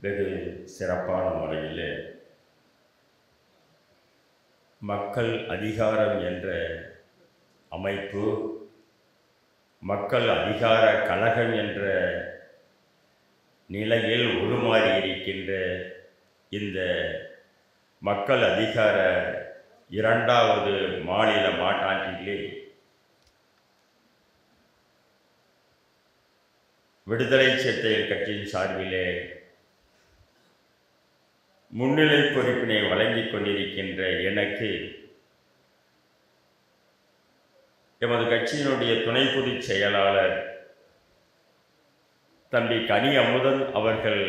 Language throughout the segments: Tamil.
வெகு சிறப்பான முறையில் மக்கள் அதிகாரம் என்ற அமைப்பு, மக்கள் அதிகார கழகம் என்ற நிலையில் உருமாறி இருக்கின்ற இந்த மக்கள் அதிகார இரண்டாவது மாநில மாநாட்டிலே விடுதலை சிறுத்தைகள் கட்சியின் சார்பிலே முன்னிலை பொறுப்பினை வழங்கிக் கொண்டிருக்கின்ற எனக்கு எமது கட்சியினுடைய துணை பொதுச் செயலாளர் தம்பி கனி அமுதன் அவர்கள்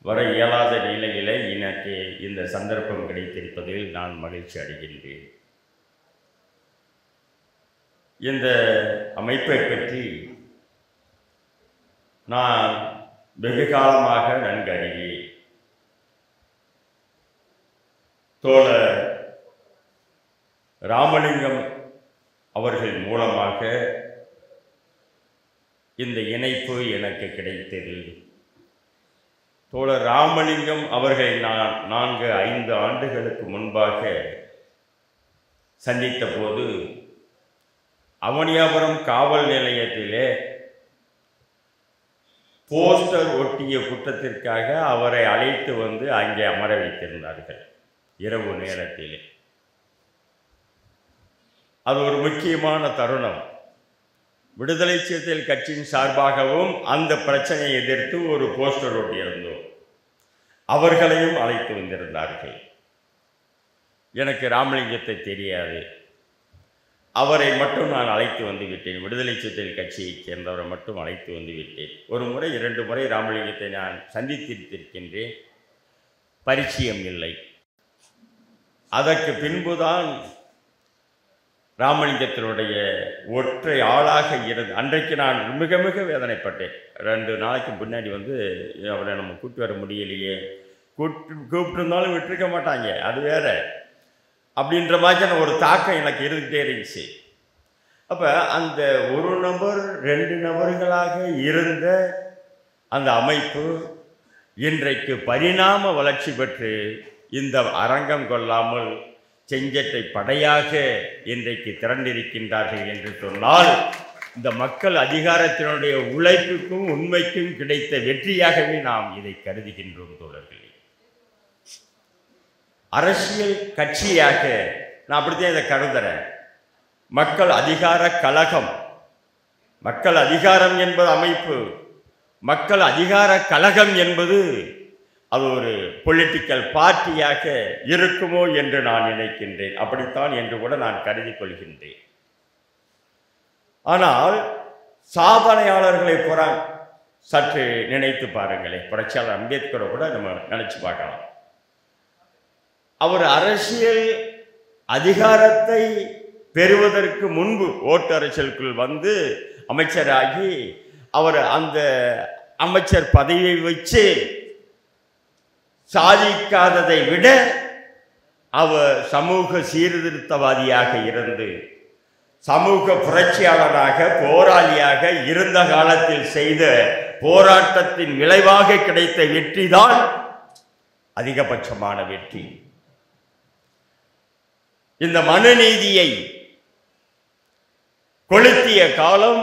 வர இயலாத நிலையிலே எனக்கு இந்த சந்தர்ப்பம் கிடைத்திருப்பதில் நான் மகிழ்ச்சி அடைகின்றேன். இந்த அமைப்பை பற்றி நான் வெகு காலமாக நன்கு அறிவேன். தோழர் ராமலிங்கம் அவர்கள் மூலமாக இந்த இணைப்பு எனக்கு கிடைத்தது. தோழர் ராமலிங்கம் அவர்களை நான் 4-5 ஆண்டுகளுக்கு முன்பாக சந்தித்த போது அவனியாபுரம் காவல் நிலையத்திலே போஸ்டர் ஒட்டிய குற்றத்திற்காக அவரை அழைத்து வந்து அங்கே அமர வைத்திருந்தார்கள் இரவு நேரத்திலே. அது ஒரு முக்கியமான தருணம். விடுதலை சிறுத்தைகள் கட்சியின் சார்பாகவும் அந்த பிரச்சனையை எதிர்த்து ஒரு போஸ்டர் ஒட்டியிருந்தோம். அவர்களையும் அழைத்து வந்திருந்தார்கள். எனக்கு ராமலிங்கத்தை தெரியாது. அவரை மட்டும் நான் அழைத்து வந்து விட்டேன். விடுதலை சிறுத்தைகள் கட்சியைச் சேர்ந்தவரை மட்டும் அழைத்து வந்து விட்டேன். ஒரு முறை 2 முறை ராமலிங்கத்தை நான் சந்தித்திருக்கின்றேன். பரிச்சயம் இல்லை. அதற்கு பின்புதான் ராமலிங்கத்தினுடைய ஒற்றை ஆளாக இருந்து அன்றைக்கு நான் மிக மிக வேதனைப்பட்டேன். 2 நாளைக்கு முன்னாடி வந்து அவரை நம்ம கூட்டி வர முடியலையே, கூப்பிட்டுருந்தாலும் விட்டுருக்க மாட்டாங்க, அது வேற அப்படின்ற மாதிரியான ஒரு தாக்கம் எனக்கு இருந்துகிட்டே இருந்துச்சு. அப்போ அந்த 1 நபர் 2 நபர்களாக இருந்த அந்த அமைப்பு இன்றைக்கு பரிணாம வளர்ச்சி பெற்று இந்த அரங்கம் கொள்ளாமல் செஞ்சட்டை படையாக இன்றைக்கு திரண்டிருக்கின்றார்கள் என்று சொன்னால் இந்த மக்கள் அதிகாரத்தினுடைய உழைப்புக்கும் உண்மைக்கும் கிடைத்த வெற்றியாகவே நாம் இதை கருதுகின்றோம் தோழர்களே. அரசியல் கட்சியாக நான் அப்படித்தான் இதை கருதுறேன். மக்கள் அதிகார கழகம், மக்கள் அதிகாரம் என்பது அமைப்பு, மக்கள் அதிகார கழகம் என்பது அது ஒரு பொலிட்டிக்கல் பார்ட்டியாக இருக்குமோ என்று நான் நினைக்கின்றேன். அப்படித்தான் என்று கூட நான் கருதி கொள்கின்றேன். ஆனால் சாதனையாளர்களை சற்று நினைத்து பாருங்களேன். புரட்சியாளர் அம்பேத்கரை கூட நம்ம நினைச்சு பார்க்கலாம். அவர் அரசியல் அதிகாரத்தை பெறுவதற்கு முன்பு ஓட்டு அரசியலுக்குள் வந்து அமைச்சராகி அவர் அந்த அமைச்சர் பதவியை வச்சு சாதிக்காததை விட அவர் சமூக சீர்திருத்தவாதியாக இருந்து சமூக புரட்சியாளராக போராளியாக இருந்த காலத்தில் செய்த போராட்டத்தின் விளைவாக கிடைத்த வெற்றி தான் அதிகபட்சமான வெற்றி. இந்த மனுநீதியை கொளுத்திய காலம்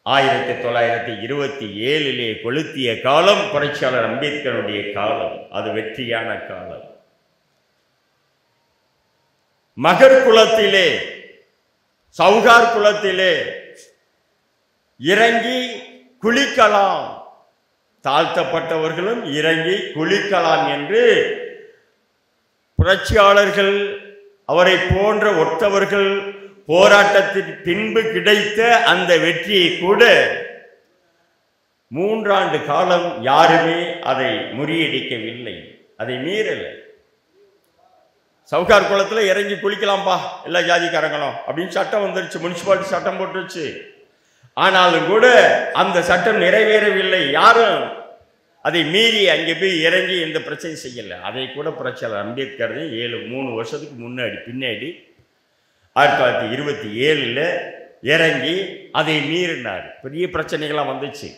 1927 கொளுத்திய காலம் புரட்சியாளர் அம்பேத்கருடைய காலம். அது வெற்றியான காலம். மகர் குலத்திலே, சவுகார் குலத்திலே இறங்கி குளிக்கலாம், தாழ்த்தப்பட்டவர்களும் இறங்கி குளிக்கலாம் என்று புரட்சியாளர்கள் அவரை போன்ற ஒற்றவர்கள் போராட்டத்திற்கு பின்பு கிடைத்த அந்த வெற்றியை கூட 3 ஆண்டு காலம் யாருமே அதை முறியடிக்கவில்லை, அதை மீறலை. சவுகார் குளத்தில் இறங்கி குளிக்கலாம்பா எல்லா ஜாதிக்காரங்களும் அப்படின்னு சட்டம் வந்துருச்சு, முனிசிபாலிட்டி சட்டம் போட்டுருச்சு. ஆனாலும் கூட அந்த சட்டம் நிறைவேறவில்லை. யாரும் அதை மீறி அங்கே போய் இறங்கி எந்த பிரச்சனையும் செய்யலை. அதை கூட புரட்சியாளர் அம்பேத்கர் 3 வருஷத்துக்கு பின்னாடி 1927 இறங்கி அதை மீறினார். பெரிய பிரச்சனைகள்லாம் வந்துச்சு.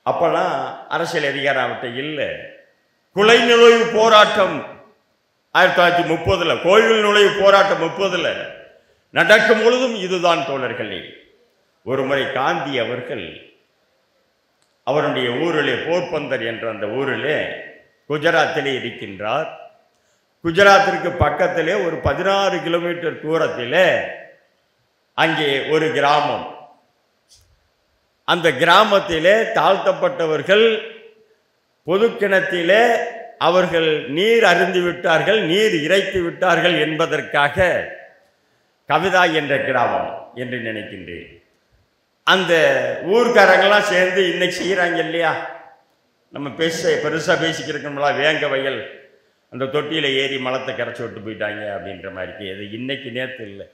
அப்பெல்லாம் அரசியல் அதிகாரம் அவர்கிட்ட இல்லை. குலை நுழைவு போராட்டம் 1930 கோயில் நுழைவு போராட்டம் 30 நடக்கும் பொழுதும் இதுதான் தோழர்களே. ஒரு முறை காந்தி அவர்கள் அவருடைய ஊரிலே போர்பந்தர் என்ற அந்த ஊரிலே குஜராத்திலே இருக்கின்றார். குஜராத்திற்கு பக்கத்திலே ஒரு 16 கிலோமீட்டர் தூரத்திலே அங்கே ஒரு கிராமம். அந்த கிராமத்திலே தாழ்த்தப்பட்டவர்கள் பொது கிணத்திலே அவர்கள் நீர் அருந்து விட்டார்கள், நீர் இறைத்து விட்டார்கள் என்பதற்காக கவிதா என்ற கிராமம் என்று நினைக்கின்றேன். அந்த ஊர்க்காரங்களாம் சேர்ந்து இன்னைக்கு செய்கிறாங்க இல்லையா, நம்ம பெருசாக பேசிக்கிறோம்ல, வேங்க வயல் அந்த தொட்டியில் ஏறி மலத்தை கரைச்சி விட்டு போயிட்டாங்க அப்படின்ற மாதிரி. அது இன்னைக்கு நேற்று இல்லை,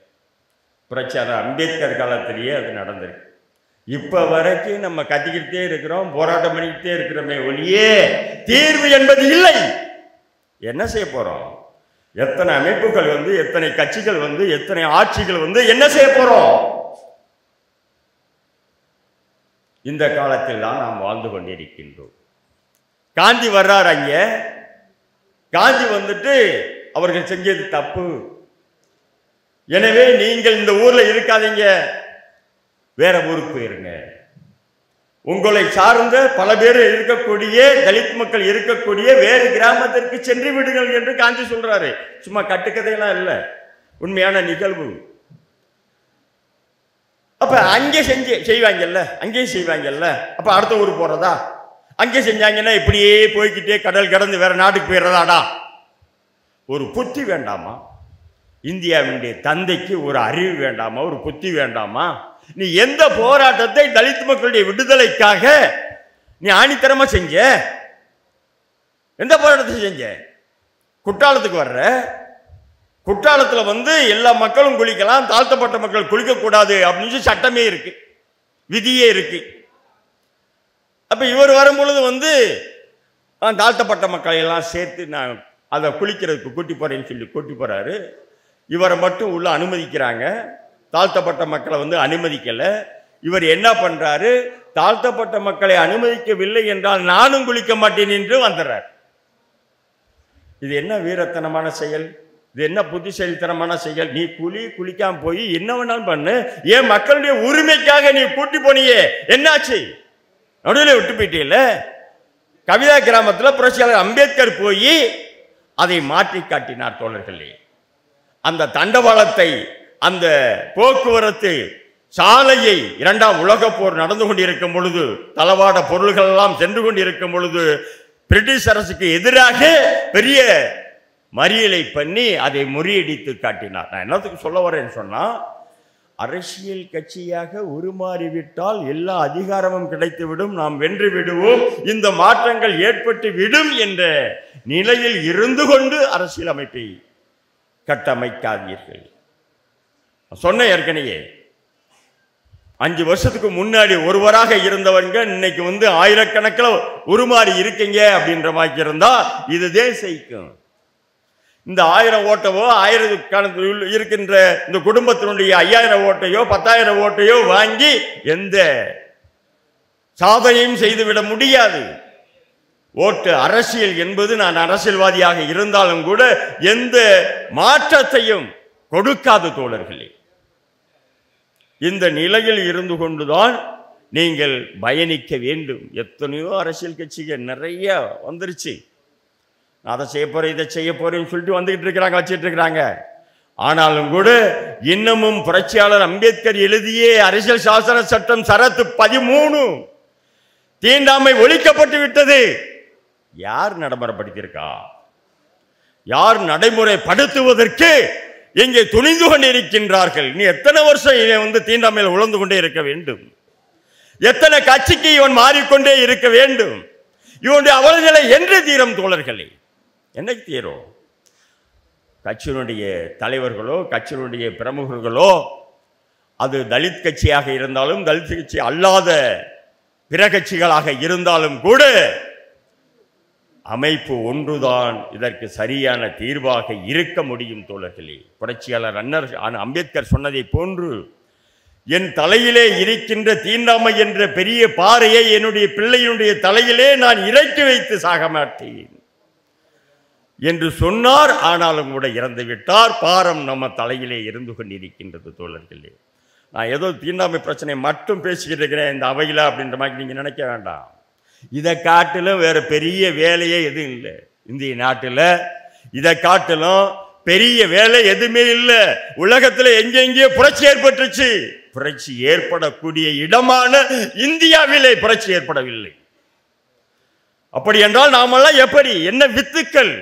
புரட்சியாளர் அம்பேத்கர் காலத்திலேயே அது நடந்திருக்கு. இப்போ வரைக்கும் நம்ம கத்திக்கிட்டே இருக்கிறோம், போராட்டம் பண்ணிக்கிட்டே இருக்கிறோமே ஒழியே தீர்வு என்பது இல்லை. என்ன செய்ய போகிறோம்? எத்தனை அமைப்புகள் வந்து, எத்தனை கட்சிகள் வந்து, எத்தனை ஆட்சிகள் வந்து என்ன செய்ய போகிறோம்? இந்த காலத்தில் தான் நாம் வாழ்ந்து கொண்டிருக்கின்றோம். காந்தி வர்றார் அங்கே. காந்தி வந்துட்டு அவர்கள் செஞ்சது தப்பு, எனவே நீங்கள் இந்த ஊர்ல இருக்காதீங்க, வேற ஊருக்கு போயிருங்க, உங்களை சார்ந்த பல பேர் இருக்கக்கூடிய தலித் மக்கள் இருக்கக்கூடிய வேறு கிராமத்திற்கு சென்று விடுங்கள் என்று காந்தி சொல்றாரு. சும்மா கட்டுக்கதையெல்லாம் இல்லை, உண்மையான நிகழ்வு. அப்ப அங்கே செய்வாங்கல்ல, அங்கேயும் செய்வாங்கல்ல, அப்ப அடுத்த ஊருக்கு போறதா? அங்கே செஞ்சாங்கன்னா இப்படியே போய்கிட்டே கடல் கடந்து வேற நாட்டுக்கு போயிடுறதாடா? ஒரு புத்தி வேண்டாமா? இந்தியாவினுடைய தந்தைக்கு ஒரு அறிவு வேண்டாமா? ஒரு புத்தி வேண்டாமா? நீ எந்த போராட்டத்தை தலித் மக்களுடைய விடுதலைக்காக நீ ஆணித்தரமா செஞ்ச? எந்த போராட்டத்தை செஞ்ச? குற்றாலத்துக்கு வர்ற, குற்றாலத்தில் வந்து எல்லா மக்களும் குளிக்கலாம், தாழ்த்தப்பட்ட மக்கள் குளிக்கக்கூடாது அப்படின்னு சட்டமே இருக்கு, விதியே இருக்கு. அப்ப இவர் வரும்பொழுது வந்து தாழ்த்தப்பட்ட மக்களை எல்லாம் சேர்த்து நான் அதை குளிக்கிறதுக்கு கூட்டி போறேன்னு சொல்லி கூட்டி போறாரு. இவரை மட்டும் உள்ள அனுமதிக்கிறாங்க, தாழ்த்தப்பட்ட மக்களை வந்து அனுமதிக்கல. இவர் என்ன பண்றாரு? தாழ்த்தப்பட்ட மக்களை அனுமதிக்கவில்லை என்றால் நானும் குளிக்க மாட்டேன் என்று வந்துடுறார். இது என்ன வீரத்தனமான செயல்? இது என்ன புத்திசாலித்தனமான செயல்? நீ குளிக்காம போய் என்ன வேணாலும் பண்ணு, ஏன் மக்களுடைய உரிமைக்காக நீ கூட்டி போனியே, என்னாச்சு? நடுவில் விட்டு போயிட்டீல்ல. கவிதா கிராமத்தில் புரட்சியாளர் அம்பேத்கர் போய் அதை மாற்றி காட்டினார் தோழர்களே. அந்த தண்டவாளத்தை, அந்த போக்குவரத்து சாலையை 2ஆம் உலகப் போர் நடந்து கொண்டிருக்கும் பொழுது, தளவாட பொருள்கள் எல்லாம் சென்று கொண்டிருக்கும் பொழுது பிரிட்டிஷ் அரசுக்கு எதிராக பெரிய மறியலை பண்ணி அதை முறியடித்து காட்டினார். நான் என்னத்துக்கு சொல்ல வரேன்னு சொன்னா, அரசியல் கட்சியாக உருமாறிவிட்டால் எல்லா அதிகாரமும் கிடைத்துவிடும், நாம் வென்று விடுவோம், இந்த மாற்றங்கள் ஏற்பட்டு விடும் என்ற நிலையில் இருந்து கொண்டு அரசியல் அமைப்பை கட்டமைக்காதீர்கள். சொன்ன ஏற்கனவே 5 வருஷத்துக்கு முன்னாடி ஒருவராக இருந்தவங்க இன்னைக்கு வந்து ஆயிரக்கணக்கில் உருமாறி இருக்கீங்க அப்படின்ற மாதிரி இருந்தா இதுதே செய்யும். இந்த 1000 ஓட்டவோ 1000 இருக்கின்ற இந்த குடும்பத்தினுடைய 5000 ஓட்டையோ 10,000 ஓட்டையோ வாங்கி எந்த சாதனையும் செய்துவிட முடியாது. ஓட்டு அரசியல் என்பது, நான் அரசியல்வாதியாக இருந்தாலும் கூட எந்த மாற்றத்தையும் கொடுக்காத தோழர்களே. இந்த நிலையில் இருந்து கொண்டுதான் நீங்கள் பயணிக்க வேண்டும். எத்தனையோ அரசியல் கட்சிகள் நிறைய வந்துருச்சு, அதை செய்ய போறேன் இதை செய்ய போறேன்னு சொல்லிட்டு வந்துகிட்டு இருக்கிறாங்க, வச்சுட்டு இருக்கிறாங்க. ஆனாலும் கூட இன்னமும் புரட்சியாளர் அம்பேத்கர் எழுதிய அரசியல் சாசன சட்டம் சரத்து 13 தீண்டாமை ஒழிக்கப்பட்டு விட்டது. யார் நடைமுறைப்படுத்தியிருக்கா? யார் நடைமுறைப்படுத்துவதற்கு இங்கே துணிந்து கொண்டிருக்கின்றார்கள்? நீ எத்தனை வருஷம் இவன் வந்து தீண்டாமையில் உழந்து கொண்டே இருக்க வேண்டும்? எத்தனை கட்சிக்கு இவன் மாறிக்கொண்டே இருக்க வேண்டும்? இவனுடைய அவலநிலை என்று தீரும் தோழர்களே? என்னைக்கு தீரும்? கட்சியினுடைய தலைவர்களோ கட்சியினுடைய பிரமுகர்களோ, அது தலித் கட்சியாக இருந்தாலும் தலித் கட்சி அல்லாத பிற கட்சிகளாக இருந்தாலும் கூட அமைப்பு ஒன்றுதான் இதற்கு சரியான தீர்வாக இருக்க முடியும் தோழர்களே. புரட்சியாளர் அம்பேத்கர் சொன்னதை போன்று என் தலையிலே இருக்கின்ற தீண்டாமை என்ற பெரிய பாறையை என்னுடைய பிள்ளையினுடைய தலையிலே நான் இறக்கி வைத்து சாக மாட்டேன் என்று சொன்னார். ஆனாலும் கூட இறந்து விட்டார். பாரம் நம்ம தலையிலே இருந்து கொண்டிருக்கின்றது தோழர்களே. நான் ஏதோ தீண்டாமை பிரச்சனை மட்டும் பேசிக்கிட்டு இருக்கிறேன் இந்த அவையில் அப்படின்ற மாதிரி நீங்கள் நினைக்க வேண்டாம். இதை காட்டிலும் வேறு பெரிய வேலையே எதுவும் இல்லை இந்திய நாட்டில். இதை காட்டிலும் பெரிய வேலை எதுவுமே இல்லை. உலகத்தில் எங்கெங்கேயோ புரட்சி ஏற்பட்டுச்சு. புரட்சி ஏற்படக்கூடிய இடமான இந்தியாவிலே புரட்சி ஏற்படவில்லை. அப்படி என்றால் நாமெல்லாம் எப்படி, என்ன வித்துக்கள்?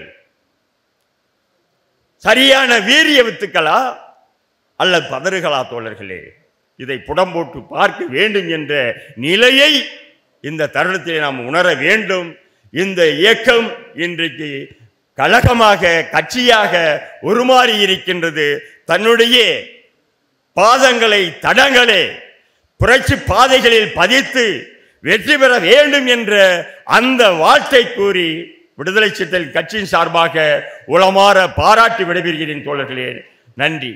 சரியான வீரிய வித்துக்களா அல்லது பதறுகளா தோழர்களே? இதை புடம் போட்டு பார்க்க வேண்டும் என்ற நிலையை இந்த தருணத்திலே நாம் உணர வேண்டும். இந்த இயக்கம் இன்றைக்கு கழகமாக கட்சியாக உருமாறி இருக்கின்றது. தன்னுடைய பாதங்களை தடங்களை புரட்சி பாதைகளில் பதித்து வெற்றி பெற வேண்டும் என்ற அந்த வாழ்த்தை கூறி விடுதலை சிறுத்தைகள் கட்சியின் சார்பாக உளமாற பாராட்டி விடைபெறுகிறேன் தோழர்களே. நன்றி.